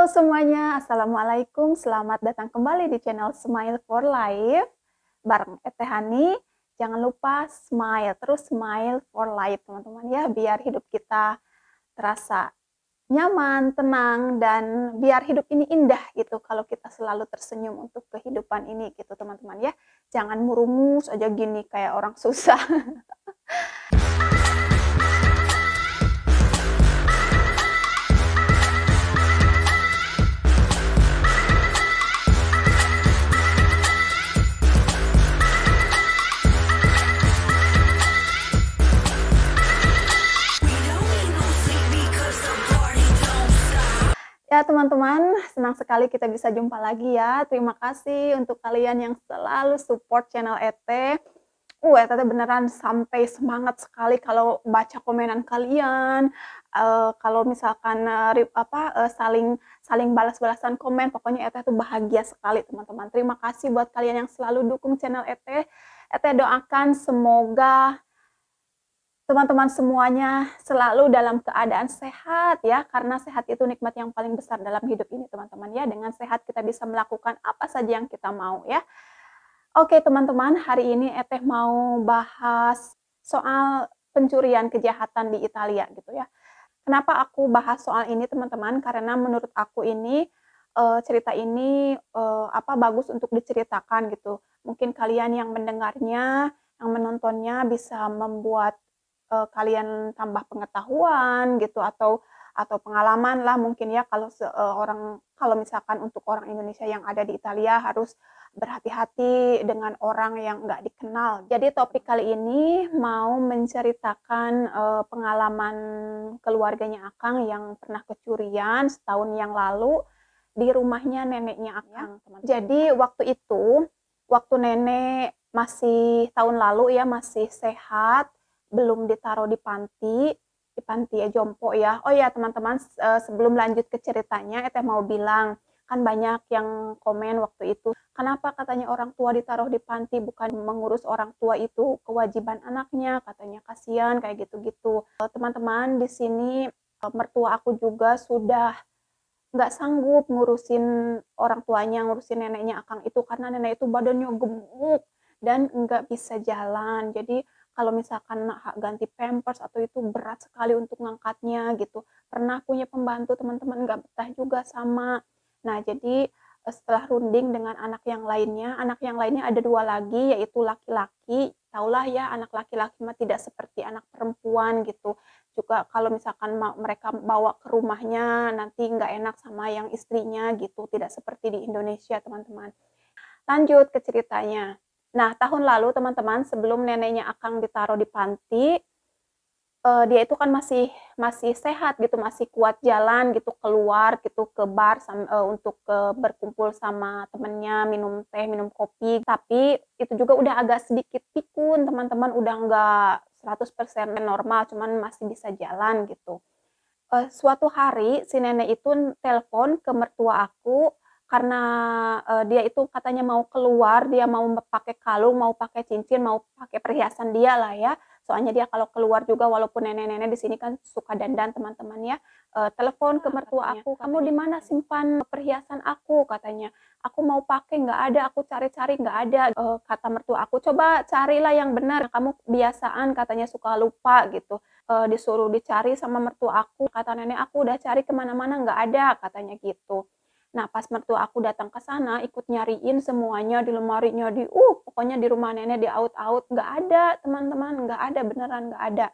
Semuanya, Assalamualaikum. Selamat datang kembali di channel Smile for Life bareng Eteh Hani. Jangan lupa smile, terus smile for life teman-teman ya, biar hidup kita terasa nyaman, tenang, dan biar hidup ini indah gitu kalau kita selalu tersenyum untuk kehidupan ini gitu teman-teman ya. Jangan murumus aja gini kayak orang susah. Ya teman-teman, senang sekali kita bisa jumpa lagi ya. Terima kasih untuk kalian yang selalu support channel Ete. Ete beneran sampai semangat sekali kalau baca komenan kalian. Kalau misalkan saling saling balas-balasan komen, pokoknya Ete tuh bahagia sekali teman-teman. Terima kasih buat kalian yang selalu dukung channel Ete. Ete doakan semoga teman-teman semuanya selalu dalam keadaan sehat ya, karena sehat itu nikmat yang paling besar dalam hidup ini teman-teman ya. Dengan sehat kita bisa melakukan apa saja yang kita mau ya. Oke teman-teman, hari ini Eteh mau bahas soal pencurian kejahatan di Italia gitu ya. Kenapa aku bahas soal ini teman-teman? Karena menurut aku ini cerita ini bagus untuk diceritakan gitu. Mungkin kalian yang mendengarnya, yang menontonnya bisa membuat kalian tambah pengetahuan gitu atau pengalaman lah mungkin ya kalau misalkan untuk orang Indonesia yang ada di Italia harus berhati-hati dengan orang yang nggak dikenal. Jadi topik kali ini mau menceritakan pengalaman keluarganya Akang yang pernah kecurian setahun yang lalu di rumahnya neneknya Akang. Jadi waktu nenek masih tahun lalu ya masih sehat, belum ditaruh di panti jompo ya. Oh ya teman-teman, sebelum lanjut ke ceritanya, Eteh mau bilang, kan banyak yang komen waktu itu, kenapa katanya orang tua ditaruh di panti, bukan mengurus orang tua itu kewajiban anaknya, katanya kasihan kayak gitu-gitu. Teman-teman, di sini mertua aku juga sudah nggak sanggup ngurusin orang tuanya, ngurusin neneknya Akang itu, karena nenek itu badannya gemuk dan nggak bisa jalan. Jadi kalau misalkan ganti pampers atau itu berat sekali untuk ngangkatnya gitu. Pernah punya pembantu teman-teman nggak betah juga sama. Nah jadi setelah runding dengan anak yang lainnya ada 2 lagi yaitu laki-laki. Taulah ya anak laki-laki mah tidak seperti anak perempuan gitu. Juga kalau misalkan mereka bawa ke rumahnya nanti nggak enak sama yang istrinya gitu. Tidak seperti di Indonesia teman-teman. Lanjut ke ceritanya. Nah, tahun lalu teman-teman sebelum neneknya Akang ditaruh di panti, dia itu kan masih sehat gitu, masih kuat jalan gitu, keluar gitu ke bar untuk berkumpul sama temennya, minum teh, minum kopi. Tapi itu juga udah agak sedikit pikun, teman-teman udah nggak 100% normal, cuman masih bisa jalan gitu. Suatu hari si nenek itu telepon ke mertua aku karena dia itu katanya mau keluar, dia mau pakai kalung, mau pakai cincin, mau pakai perhiasan dia lah ya. Soalnya dia kalau keluar juga walaupun nenek-nenek di sini kan suka dandan teman-teman ya. Telepon ke mertua aku, "Kamu di mana simpan perhiasan aku?" katanya. "Aku mau pakai, nggak ada, aku cari-cari nggak ada." Kata mertua aku, "Coba carilah yang benar, kamu kebiasaan katanya suka lupa," gitu. Disuruh dicari sama mertua aku, kata nenek aku, "Udah cari kemana-mana nggak ada," katanya gitu. Nah pas mertua aku datang ke sana ikut nyariin semuanya di lemarinya pokoknya di rumah nenek di aut-aut nggak ada teman-teman, nggak ada beneran nggak ada.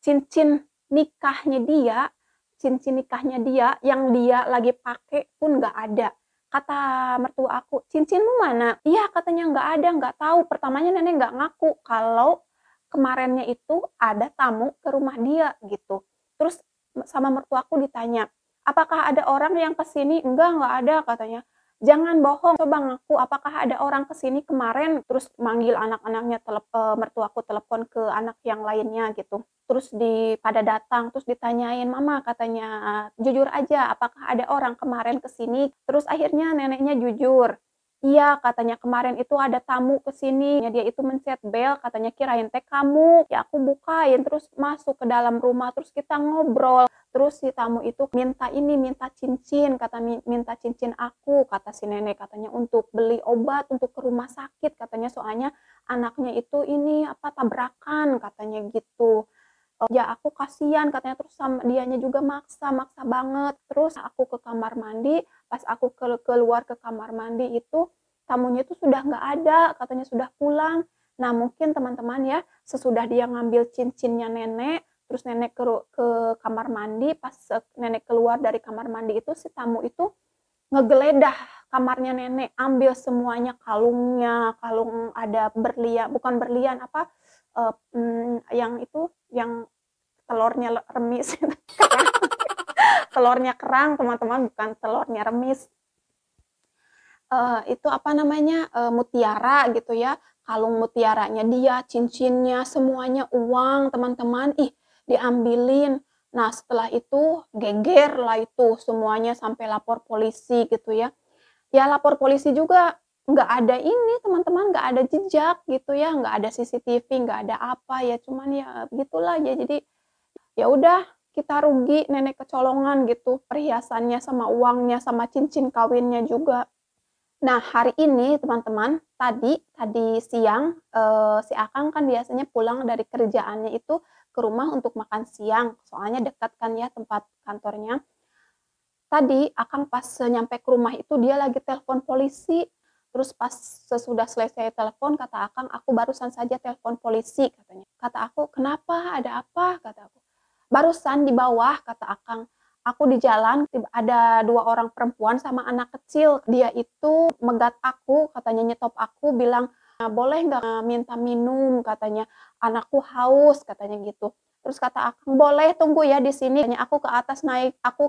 Cincin nikahnya dia cincin nikahnya dia yang dia lagi pakai pun nggak ada. Kata mertua aku, "Cincinmu mana?" "Iya," katanya, "nggak ada, nggak tahu." Pertamanya nenek nggak ngaku kalau kemarinnya itu ada tamu ke rumah dia gitu. Terus sama mertua aku ditanya, "Apakah ada orang yang ke sini?" Nggak ada," katanya. "Jangan bohong, coba ngaku, apakah ada orang ke sini kemarin?" Terus manggil anak-anaknya, mertuaku telepon ke anak yang lainnya gitu. Terus pada datang, terus ditanyain, "Mama," katanya, "jujur aja, apakah ada orang kemarin ke sini?" Terus akhirnya neneknya jujur. Iya, katanya kemarin itu ada tamu ke sini, ya dia itu mencet bel, katanya kirain teh kamu. Ya aku bukain, terus masuk ke dalam rumah, terus kita ngobrol. Terus si tamu itu minta ini, minta cincin, minta cincin aku, kata si nenek, katanya untuk beli obat, untuk ke rumah sakit, katanya soalnya anaknya itu ini apa tabrakan, katanya gitu. Ya aku kasihan katanya, terus sama dianya juga maksa, maksa banget. Terus aku ke kamar mandi, pas aku keluar ke kamar mandi itu, tamunya itu sudah nggak ada, katanya sudah pulang. Nah mungkin teman-teman ya, sesudah dia ngambil cincinnya nenek, terus nenek ke kamar mandi, pas nenek keluar dari kamar mandi itu, si tamu itu ngegeledah kamarnya nenek, ambil semuanya, kalungnya, kalung ada berlian, bukan berlian apa, yang itu, yang telurnya remis, telurnya kerang teman-teman, bukan telurnya remis. Itu apa namanya, mutiara gitu ya, kalung mutiaranya dia, cincinnya, semuanya uang teman-teman, ih diambilin. Nah setelah itu geger lah itu semuanya sampai lapor polisi gitu ya. Ya lapor polisi juga nggak ada ini teman-teman, nggak ada jejak gitu ya, nggak ada CCTV, nggak ada apa ya, cuman ya gitulah ya. Jadi ya udah kita rugi, nenek kecolongan gitu, perhiasannya sama uangnya sama cincin kawinnya juga. Nah, hari ini teman-teman, tadi tadi siang, si Akang kan biasanya pulang dari kerjaannya itu ke rumah untuk makan siang, soalnya dekat kan ya tempat kantornya. Tadi Akang pas nyampe ke rumah itu dia lagi telepon polisi, terus pas sesudah selesai telepon kata Akang, "Aku barusan saja telepon polisi," katanya. Kata aku, "Kenapa? Ada apa?" Kata aku. "Barusan di bawah," kata Akang, "aku di jalan ada 2 orang perempuan sama anak kecil. Dia itu megat aku," katanya, "nyetop aku bilang, boleh nggak minta minum," katanya, "anakku haus," katanya gitu. Terus kata Akang, "Boleh tunggu ya di sini, aku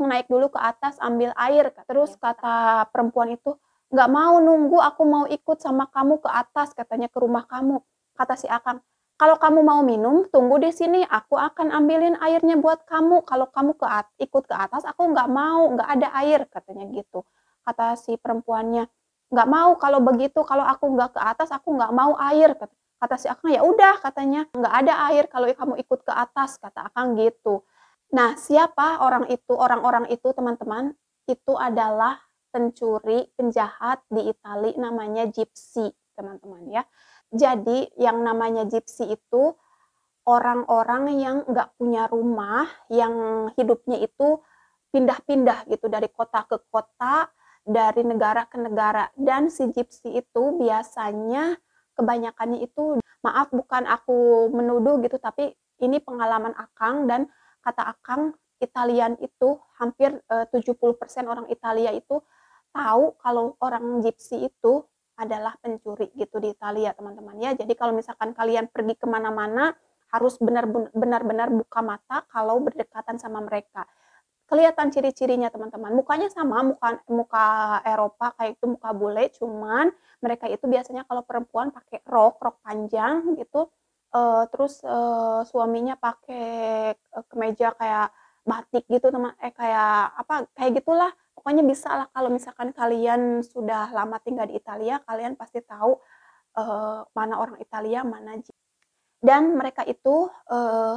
naik dulu ke atas ambil air." Terus kata perempuan itu, "Nggak mau nunggu, aku mau ikut sama kamu ke atas," katanya, "ke rumah kamu." Kata si Akang, "Kalau kamu mau minum, tunggu di sini, aku akan ambilin airnya buat kamu. Kalau kamu ikut ke atas, aku nggak mau, nggak ada air," katanya gitu. Kata si perempuannya, "Nggak mau kalau begitu, kalau aku nggak ke atas, aku nggak mau air," kata si Akang, "Ya udah," katanya, "nggak ada air kalau kamu ikut ke atas," kata Akang gitu. Nah, siapa orang itu? Orang-orang itu teman-teman, itu adalah pencuri, penjahat di Itali namanya gypsy, teman-teman ya. Jadi yang namanya gypsy itu orang-orang yang nggak punya rumah, yang hidupnya itu pindah-pindah gitu dari kota ke kota, dari negara ke negara. Dan si gypsy itu biasanya kebanyakannya itu, maaf bukan aku menuduh gitu, tapi ini pengalaman Akang dan kata Akang, Italian itu hampir 70% orang Italia itu tahu kalau orang gypsy itu adalah pencuri gitu di Italia teman-teman ya. Jadi kalau misalkan kalian pergi kemana-mana harus benar-benar buka mata kalau berdekatan sama mereka. Kelihatan ciri-cirinya teman-teman, mukanya sama, muka muka Eropa kayak itu, muka bule, cuman mereka itu biasanya kalau perempuan pakai rok panjang gitu, terus, suaminya pakai, kemeja kayak batik gitu kayak apa, kayak gitulah. Pokoknya bisalah kalau misalkan kalian sudah lama tinggal di Italia, kalian pasti tahu, mana orang Italia, mana dan mereka itu,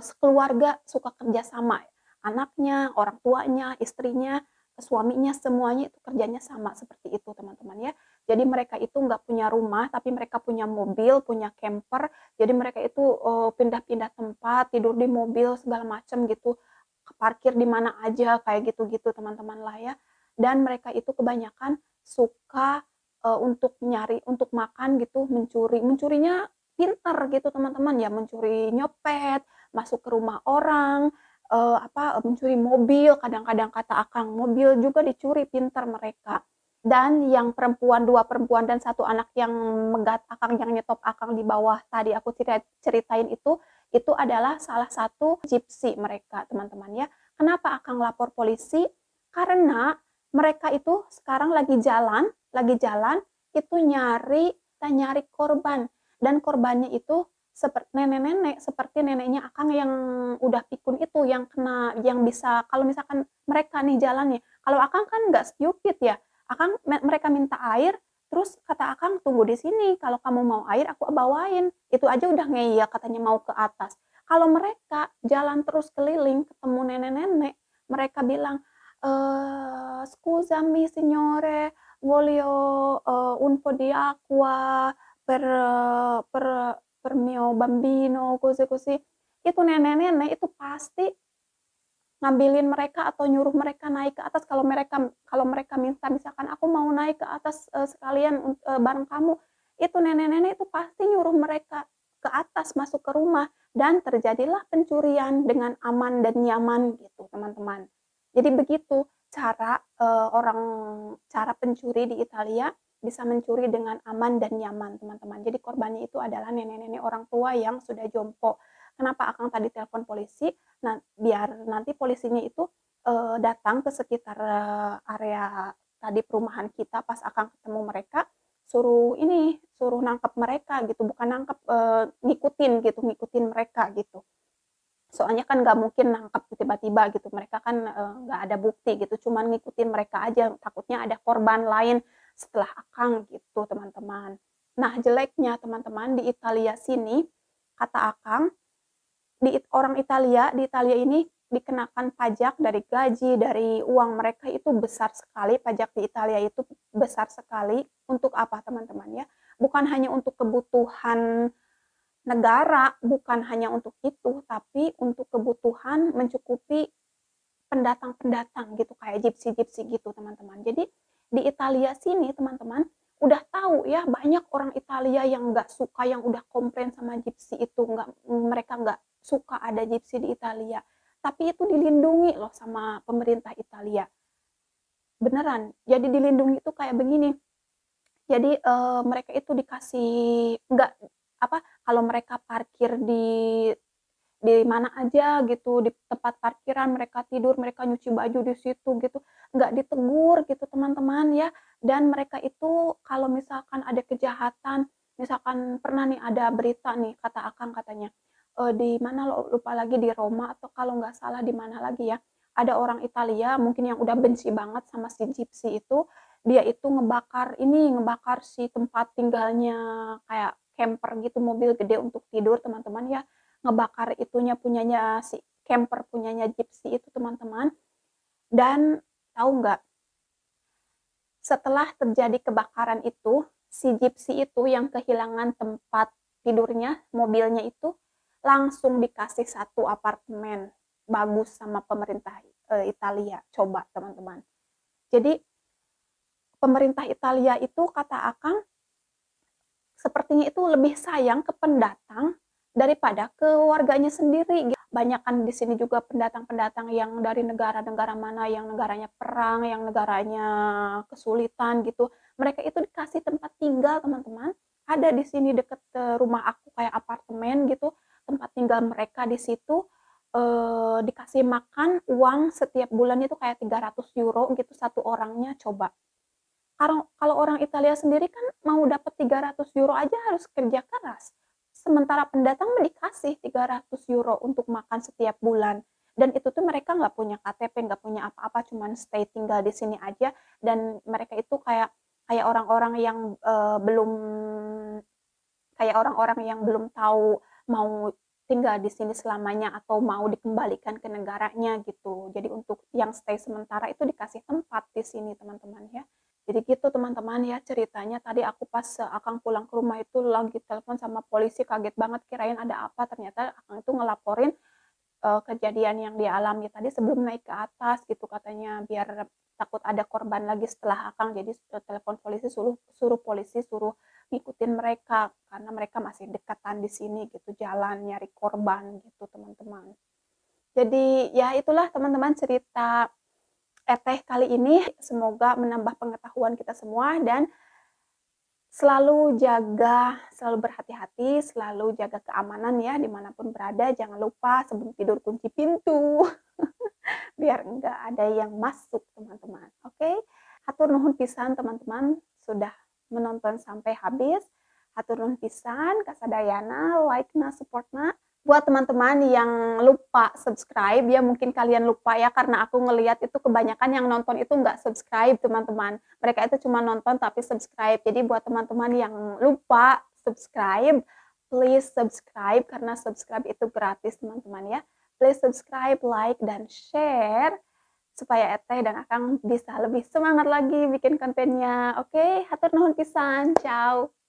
sekeluarga suka kerja sama, anaknya, orang tuanya, istrinya, suaminya, semuanya itu kerjanya sama seperti itu teman-teman ya. Jadi mereka itu nggak punya rumah, tapi mereka punya mobil, punya camper, jadi mereka itu, pindah-pindah tempat, tidur di mobil segala macam gitu, parkir di mana aja kayak gitu-gitu teman-teman lah ya. Dan mereka itu kebanyakan suka, untuk makan gitu mencuri, mencurinya pinter gitu teman-teman ya, mencuri nyopet, masuk ke rumah orang, mencuri mobil, kadang-kadang kata Akang, mobil juga dicuri, pinter mereka. Dan yang perempuan, 2 perempuan dan 1 anak yang megat Akang, yang nyetop Akang di bawah tadi aku ceritain itu adalah salah satu gypsy mereka teman-teman ya. Kenapa Akang lapor polisi? Karena mereka itu sekarang lagi jalan itu nyari korban. Dan korbannya itu seperti nenek-nenek, seperti neneknya Akang yang udah pikun itu, yang kena, yang bisa kalau misalkan mereka nih jalannya, kalau Akang kan nggak stupid ya, Akang mereka minta air, Terus kata akang, "Tunggu di sini, kalau kamu mau air aku bawain." Itu aja udah ngeyel katanya mau ke atas. Kalau mereka jalan terus keliling ketemu nenek-nenek, mereka bilang, "Scusami signore, voglio, un po' di acqua per mio bambino," così così. Itu nenek-nenek itu pasti ngambilin mereka atau nyuruh mereka naik ke atas kalau mereka minta misalkan, "Aku mau naik ke atas, sekalian bareng kamu." Itu nenek-nenek itu pasti nyuruh mereka ke atas masuk ke rumah dan terjadilah pencurian dengan aman dan nyaman gitu, teman-teman. Jadi begitu cara pencuri di Italia bisa mencuri dengan aman dan nyaman, teman-teman. Jadi korbannya itu adalah nenek-nenek orang tua yang sudah jompo. Kenapa akang tadi telepon polisi? Nah, biar nanti polisinya itu, datang ke sekitar, area tadi perumahan kita pas akang ketemu mereka, suruh nangkep mereka gitu, bukan nangkep, ngikutin gitu, ngikutin mereka gitu. Soalnya kan nggak mungkin nangkep tiba-tiba gitu, mereka kan, nggak ada bukti gitu, cuman ngikutin mereka aja, takutnya ada korban lain setelah akang gitu, teman-teman. Nah, jeleknya teman-teman di Italia sini, kata akang, di Italia ini dikenakan pajak dari gaji, dari uang mereka itu besar sekali, pajak di Italia itu besar sekali. Untuk apa teman-teman ya? Bukan hanya untuk kebutuhan negara, bukan hanya untuk itu, tapi untuk kebutuhan mencukupi pendatang-pendatang gitu, kayak gypsy-gypsy gitu teman-teman. Jadi di Italia sini teman-teman, udah tahu ya banyak orang Italia yang nggak suka, yang udah komplain sama gypsy itu, mereka nggak suka ada gypsy di Italia. Tapi itu dilindungi loh sama pemerintah Italia. Beneran, jadi dilindungi itu kayak begini. Jadi mereka itu dikasih nggak apa kalau mereka parkir di mana aja gitu, di tempat parkiran mereka tidur, mereka nyuci baju di situ gitu, nggak ditegur gitu teman-teman ya. Dan mereka itu kalau misalkan ada kejahatan, misalkan pernah nih ada berita nih kata akang katanya, di mana lupa lagi di Roma atau kalau nggak salah di mana lagi ya, ada orang Italia mungkin yang udah benci banget sama si gypsy itu, dia itu ngebakar si tempat tinggalnya kayak camper gitu, mobil gede untuk tidur teman-teman ya, ngebakar itunya punyanya si camper punyanya Gypsy itu teman-teman. Dan tahu nggak, setelah terjadi kebakaran itu, si Gypsy itu yang kehilangan tempat tidurnya, mobilnya itu langsung dikasih satu apartemen bagus sama pemerintah Italia. Coba teman-teman. Jadi pemerintah Italia itu kata Akang sepertinya itu lebih sayang ke pendatang daripada ke warganya sendiri. Banyakan di sini juga pendatang-pendatang yang dari negara-negara mana yang negaranya perang, yang negaranya kesulitan gitu. Mereka itu dikasih tempat tinggal, teman-teman. Ada di sini deket rumah aku kayak apartemen gitu, tempat tinggal mereka di situ. Dikasih makan uang setiap bulan itu kayak 300 euro gitu satu orangnya, coba. Kalau orang Italia sendiri kan mau dapat 300 euro aja harus kerja keras. Sementara pendatang mah dikasih 300 euro untuk makan setiap bulan. Dan itu tuh mereka nggak punya KTP, nggak punya apa-apa, cuman stay tinggal di sini aja. Dan mereka itu kayak kayak orang-orang yang belum kayak orang-orang yang belum tahu mau tinggal di sini selamanya atau mau dikembalikan ke negaranya gitu. Jadi untuk yang stay sementara itu dikasih tempat di sini teman-teman ya. Jadi gitu teman-teman ya ceritanya. Tadi aku pas Akang pulang ke rumah itu lagi telepon sama polisi, kaget banget kirain ada apa, ternyata Akang itu ngelaporin kejadian yang dia alami tadi sebelum naik ke atas gitu, katanya biar takut ada korban lagi setelah Akang. Jadi telepon polisi, suruh polisi suruh ngikutin mereka karena mereka masih dekatan di sini gitu, jalan nyari korban gitu teman-teman. Jadi ya itulah teman-teman cerita Eteh kali ini, semoga menambah pengetahuan kita semua dan selalu berhati-hati, selalu jaga keamanan ya dimanapun berada. Jangan lupa sebelum tidur kunci pintu biar enggak ada yang masuk teman-teman. Oke, hatur nuhun pisan teman-teman sudah menonton sampai habis. Hatur nuhun pisan kasadayana, like-na, support-na. Buat teman-teman yang lupa subscribe, ya mungkin kalian lupa ya karena aku ngelihat itu kebanyakan yang nonton itu nggak subscribe teman-teman. Mereka itu cuma nonton tapi subscribe. Jadi buat teman-teman yang lupa subscribe, please subscribe karena subscribe itu gratis teman-teman ya. Please subscribe, like, dan share supaya Eteh dan Akang bisa lebih semangat lagi bikin kontennya. Oke, hatur nuhun pisan. Ciao.